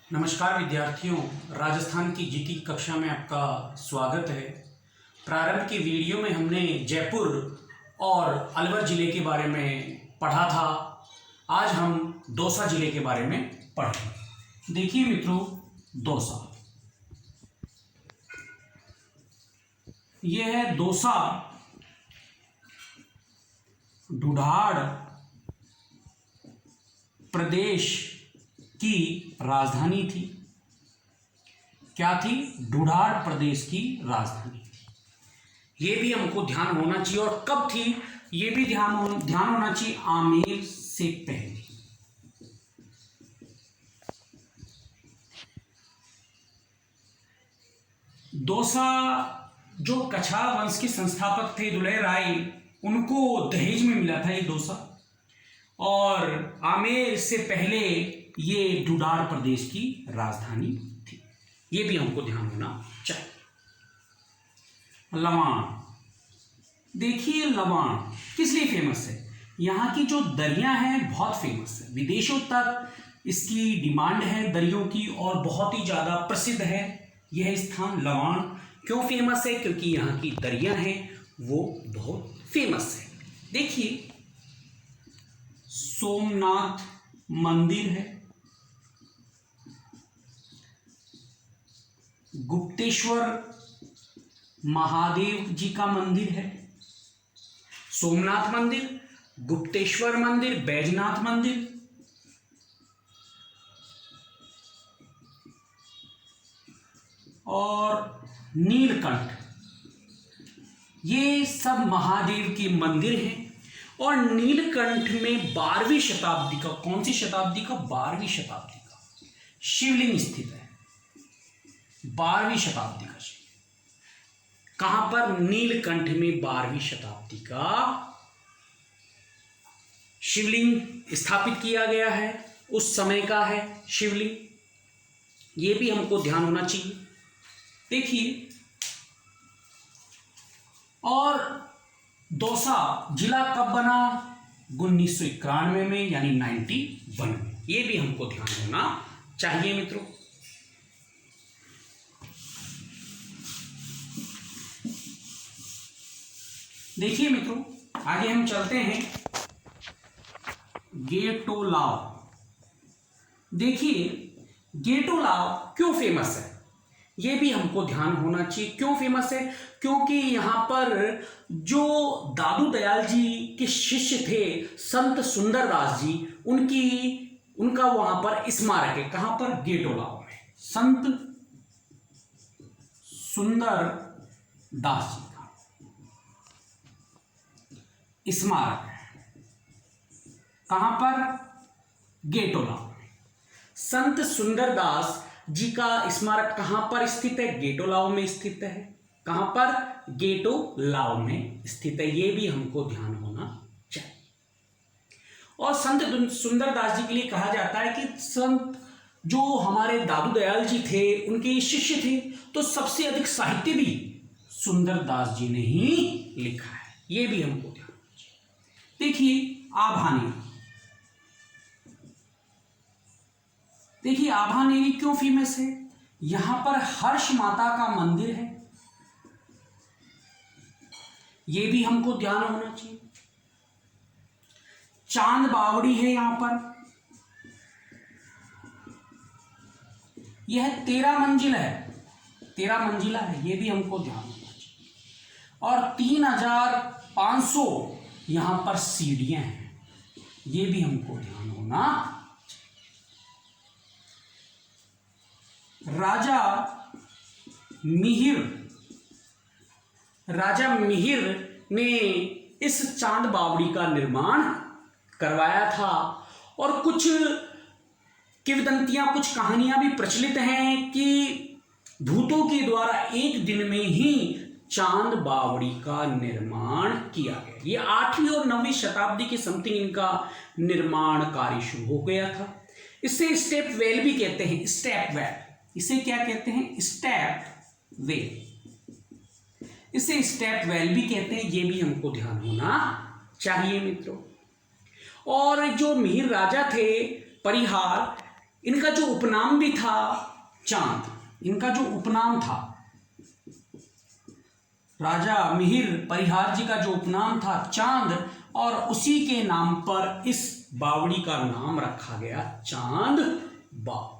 नमस्कार विद्यार्थियों, राजस्थान की जीके की कक्षा में आपका स्वागत है। प्रारंभ की वीडियो में हमने जयपुर और अलवर ज़िले के बारे में पढ़ा था। आज हम दौसा ज़िले के बारे में पढ़ेंगे। देखिए मित्रों, दौसा, यह है दौसा ढूढ़ाड़ प्रदेश की राजधानी थी। क्या थी? ढूढ़ाड़ प्रदेश की राजधानी थी। ये भी हमको ध्यान होना चाहिए। और कब थी ये भी ध्यान होना चाहिए, आमेर से पहले। दौसा जो कछार वंश के संस्थापक थे दुलेर राय, उनको दहेज में मिला था ये दौसा। और आमेर से पहले ये ढूढ़ाड़ प्रदेश की राजधानी थी। ये भी हमको ध्यान होना चाहिए। लवाण, देखिए लवाण किस लिए फेमस है? यहाँ की जो दरियाँ हैं बहुत फेमस है, विदेशों तक इसकी डिमांड है दरियों की और बहुत ही ज़्यादा प्रसिद्ध है यह स्थान लवाण। क्यों फेमस है? क्योंकि यहाँ की दरियाँ हैं वो बहुत फेमस है। देखिए, सोमनाथ मंदिर है, गुप्तेश्वर महादेव जी का मंदिर है, सोमनाथ मंदिर, गुप्तेश्वर मंदिर, बैजनाथ मंदिर, और नीलकंठ, ये सब महादेव के मंदिर हैं। और नीलकंठ में 12वीं शताब्दी का, कौन सी शताब्दी का? 12वीं शताब्दी का शिवलिंग स्थित है। 12वीं शताब्दी का शिवलिंग कहां पर? नीलकंठ में 12वीं शताब्दी का शिवलिंग स्थापित किया गया है। उस समय का है शिवलिंग। ये भी हमको ध्यान होना चाहिए। देखिए, और दौसा जिला कब बना? 1991 में, यानी 91 में। ये भी हमको ध्यान होना चाहिए मित्रों। देखिए मित्रों, आगे हम चलते हैं। गेटोलाव, देखिए गेटोलाव क्यों फेमस है? ये भी हमको ध्यान होना चाहिए। क्यों फेमस है? क्योंकि यहाँ पर जो दादू दयाल जी के शिष्य थे संत सुंदरदास जी, उनका वहां पर स्मारक है। कहां पर? गेटोलाव में। संत सुंदरदास जी का स्मारक है। कहां पर? गेटोलाव में। संत सुंदरदास जी का स्मारक कहां पर स्थित है? गेटोलाव में स्थित है। कहां पर? गेटोलाव में स्थित है। ये भी हमको ध्यान होना चाहिए। और संत सुंदरदास जी के लिए कहा जाता है कि संत जो हमारे दादू दयाल जी थे उनके शिष्य थे, तो सबसे अधिक साहित्य भी सुंदरदास जी ने ही लिखा है। ये भी हमको ध्यान होना चाहिए। देखिए आभानेरी, देखिए आभानेरी क्यों फेमस है? यहां पर हर्ष माता का मंदिर है। यह भी हमको ध्यान होना चाहिए। चांद बावड़ी है यहां पर। यह 13 मंजिल है, 13 मंजिला है। यह भी हमको ध्यान होना चाहिए। और 3500 यहां पर सीढ़ियां हैं। यह भी हमको ध्यान होना। राजा मिहिर ने इस चांद बावड़ी का निर्माण करवाया था। और कुछ किंवदंतियां, कुछ कहानियां भी प्रचलित हैं कि भूतों के द्वारा एक दिन में ही चांद बावड़ी का निर्माण किया गया। ये 8वीं और 9वीं शताब्दी के समथिंग इनका निर्माण कार्य शुरू हो गया था। इसे स्टेप वेल भी कहते हैं। स्टेप वेल, इसे क्या कहते हैं? Step well. इसे स्टेप वेल भी कहते हैं। ये भी हमको ध्यान होना चाहिए मित्रों। और जो मिहिर राजा थे परिहार, इनका जो उपनाम भी था चांद, इनका जो उपनाम था, राजा मिहिर परिहार जी का जो उपनाम था चांद, और उसी के नाम पर इस बावड़ी का नाम रखा गया चांद बावड़ी।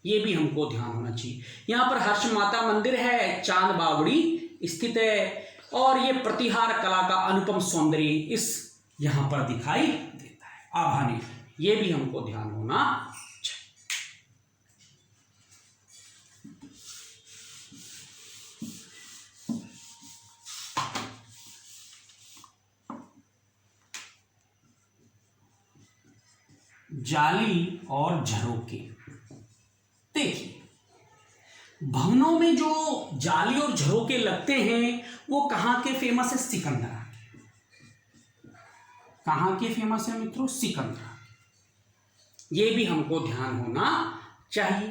ये भी हमको ध्यान होना चाहिए। यहाँ पर हर्ष माता मंदिर है, चांद बावड़ी स्थित है, और ये प्रतिहार कला का अनुपम सौंदर्य इस यहाँ पर दिखाई देता है आभानी। ये भी हमको ध्यान होना चाहिए। जाली और झरोके। देखिए, भवनों में जो जाली और झरोके लगते हैं वो कहां के फेमस है? सिकंदरा। कहां के फेमस है मित्रों? सिकंदरा। ये भी हमको ध्यान होना चाहिए।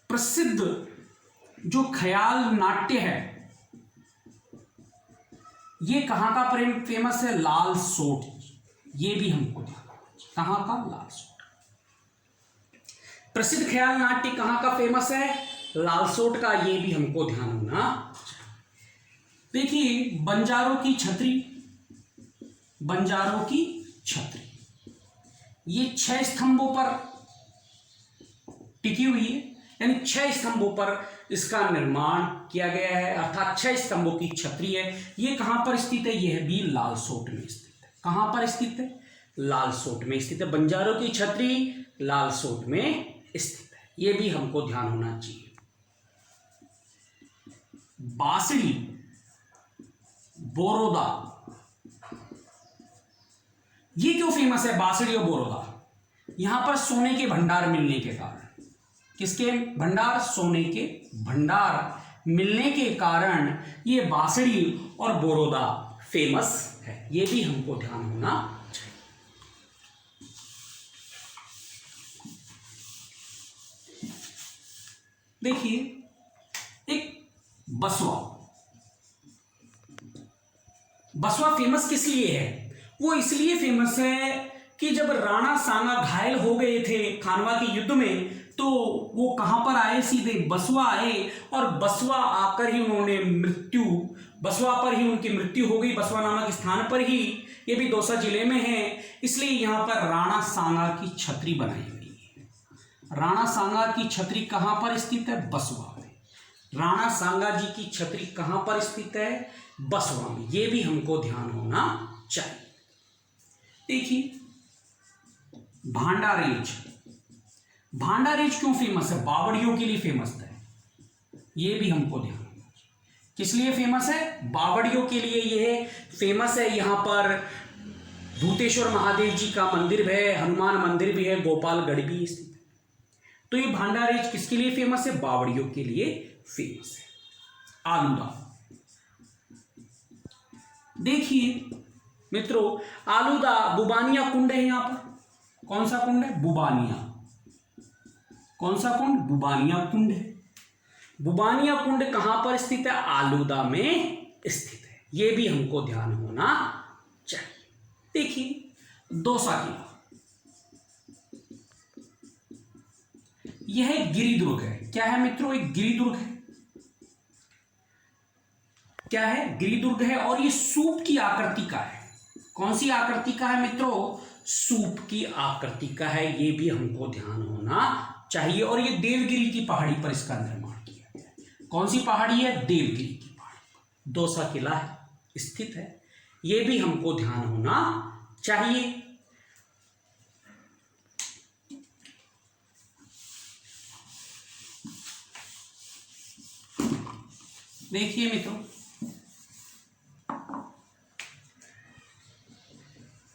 प्रसिद्ध जो ख्याल नाट्य है ये कहां का फेमस है? लाल सोट। ये भी हमको ध्यान होना चाहिए। कहां का? लाल सोट। प्रसिद्ध ख्याल नाट्य कहां का फेमस है? लालसोट का। ये भी हमको ध्यान होना। देखिए, बंजारों की छतरी, बंजारों की छतरी ये 6 स्तंभों पर टिकी हुई है, यानी 6 स्तंभों पर इसका निर्माण किया गया है, अर्थात 6 स्तंभों की छतरी है। ये कहां पर स्थित है? यह भी लालसोट में स्थित है। कहां पर स्थित है? लालसोट में स्थित है। बंजारों की छतरी लालसोट में स्थित है। यह भी हमको ध्यान होना चाहिए। बांसुरी, बोरोदा, ये क्यों फेमस है? बांसुरी और बोरोदा, यहां पर सोने के भंडार मिलने के कारण। किसके भंडार? सोने के भंडार मिलने के कारण ये बांसुरी और बोरोदा फेमस है। ये भी हमको ध्यान होना चाहिए। देखिए, एक बसवा, बसवा फेमस किस लिए है? वो इसलिए फेमस है कि जब राणा सांगा घायल हो गए थे खानवा के युद्ध में, तो वो कहां पर आए? सीधे बसवा आए, और बसवा आकर ही उन्होंने बसवा पर ही उनकी मृत्यु हो गई। बसवा नामक स्थान पर ही, ये भी दौसा जिले में है, इसलिए यहां पर राणा सांगा की छतरी बनाई गई है। राणा सांगा की छतरी कहां पर स्थित है? बसवा में। राणा सांगा जी की छतरी कहां पर स्थित है? बसवा में। ये भी हमको ध्यान होना चाहिए। देखिए, भांडारेज, भांडारेज क्यों फेमस है? बावड़ियों के लिए फेमस है। ये भी हमको ध्यान होना चाहिए। किस लिए फेमस है? बावड़ियों के लिए यह फेमस है। यहां पर भूतेश्वर महादेव जी का मंदिर है, हनुमान मंदिर भी है, गोपालगढ़ भी स्थित है। तो ये भांडारेज किसके लिए फेमस है? बावड़ियों के लिए फेमस है। आलूदा, देखिए मित्रों, आलूदा बुबानिया कुंड है। यहां पर कौन सा कुंड है? बुबानिया। कौन सा कुंड? बुबानिया कुंड है। बुबानिया कुंड कहां पर स्थित है? आलूदा में स्थित है। यह भी हमको ध्यान होना चाहिए। देखिए, दौसा किला, यह गिरिदुर्ग है। क्या है मित्रों? एक गिरिदुर्ग है। क्या है? गिरिदुर्ग है, और ये सूप की आकृति का है। कौन सी आकृति का है मित्रों? सूप की आकृति का है। ये भी हमको ध्यान होना चाहिए। और ये देवगिरी की पहाड़ी पर इसका निर्माण किया गया है। कौन सी पहाड़ी है? देवगिरी की पहाड़ी। दौसा किला है, स्थित है। ये भी हमको ध्यान होना चाहिए। देखिए मित्रों,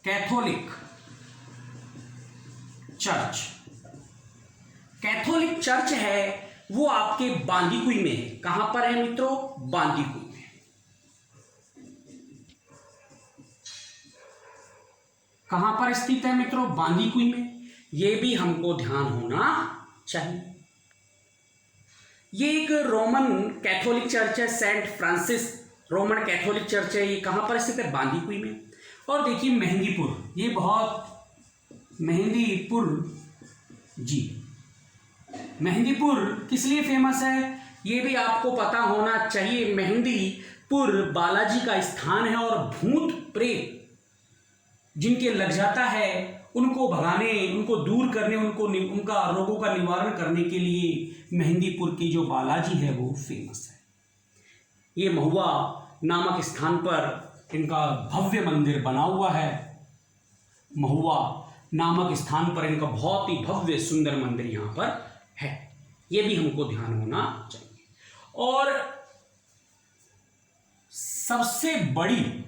कैथोलिक चर्च, कैथोलिक चर्च है वो आपके बांदीकुई में है। कहां पर है मित्रों? बांदीकुई में। कहां पर स्थित है मित्रों? बांदीकुई में। यह भी हमको ध्यान होना चाहिए। ये एक रोमन कैथोलिक चर्च है, Saint Francis Roman Catholic church है। ये कहां पर स्थित है? बांदीकुई में। और देखिए, मेहंदीपुर, ये बहुत मेहंदीपुर जी। मेहंदीपुर किस लिए फेमस है ये भी आपको पता होना चाहिए। मेहंदीपुर बालाजी का स्थान है और भूत प्रेत जिनके लग जाता है उनको भगाने, उनको दूर करने, उनका रोगों का निवारण करने के लिए मेहंदीपुर की जो बालाजी है वो फेमस है। ये महुआ नामक स्थान पर इनका भव्य मंदिर बना हुआ है। महुआ नामक स्थान पर इनका बहुत ही भव्य सुंदर मंदिर यहाँ पर है, ये भी हमको ध्यान होना चाहिए। और सबसे बड़ी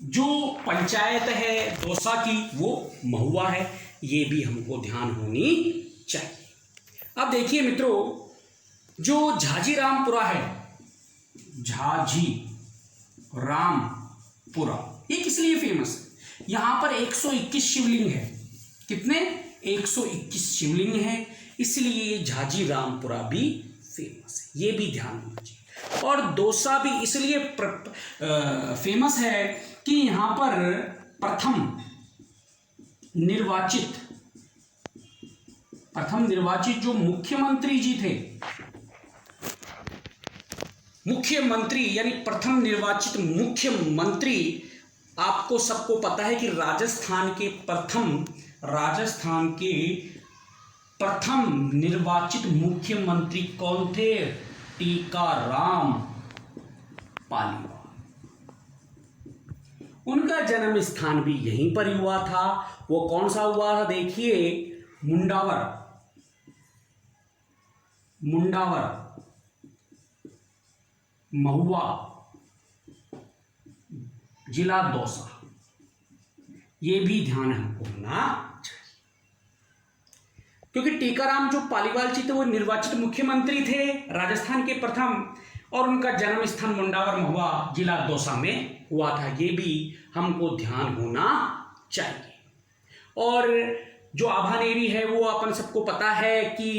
जो पंचायत है दौसा की वो महुआ है, ये भी हमको ध्यान होनी चाहिए। अब देखिए मित्रों, जो झाजी रामपुरा है, झाजी रामपुरा, ये किस लिए फेमस है? यहां पर 121 शिवलिंग है। कितने? 121 शिवलिंग है, इसलिए ये झाजी रामपुरा भी फेमस है, ये भी ध्यान होना चाहिए। और दौसा भी इसलिए फेमस है कि यहां पर प्रथम निर्वाचित जो मुख्यमंत्री जी थे, मुख्यमंत्री यानी प्रथम निर्वाचित मुख्यमंत्री, आपको सबको पता है कि राजस्थान के प्रथम निर्वाचित मुख्यमंत्री कौन थे? टीकाराम पालीवाल। उनका जन्म स्थान भी यहीं पर हुआ था। वो कौन सा हुआ था? देखिए, मुंडावर, महुआ, जिला दौसा, ये भी ध्यान हमको होना चाहिए। क्योंकि टीकाराम जो पालीवाल जी थे वो निर्वाचित मुख्यमंत्री थे राजस्थान के प्रथम, और उनका जन्म स्थान मुंडावर महुआ जिला दौसा में हुआ था, ये भी हमको ध्यान होना चाहिए। और जो आभानेरी है वो अपन सबको पता है कि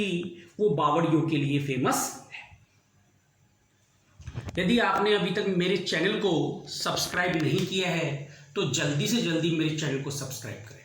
वो बावड़ियों के लिए फेमस है। यदि आपने अभी तक मेरे चैनल को सब्सक्राइब नहीं किया है तो जल्दी से जल्दी मेरे चैनल को सब्सक्राइब करें।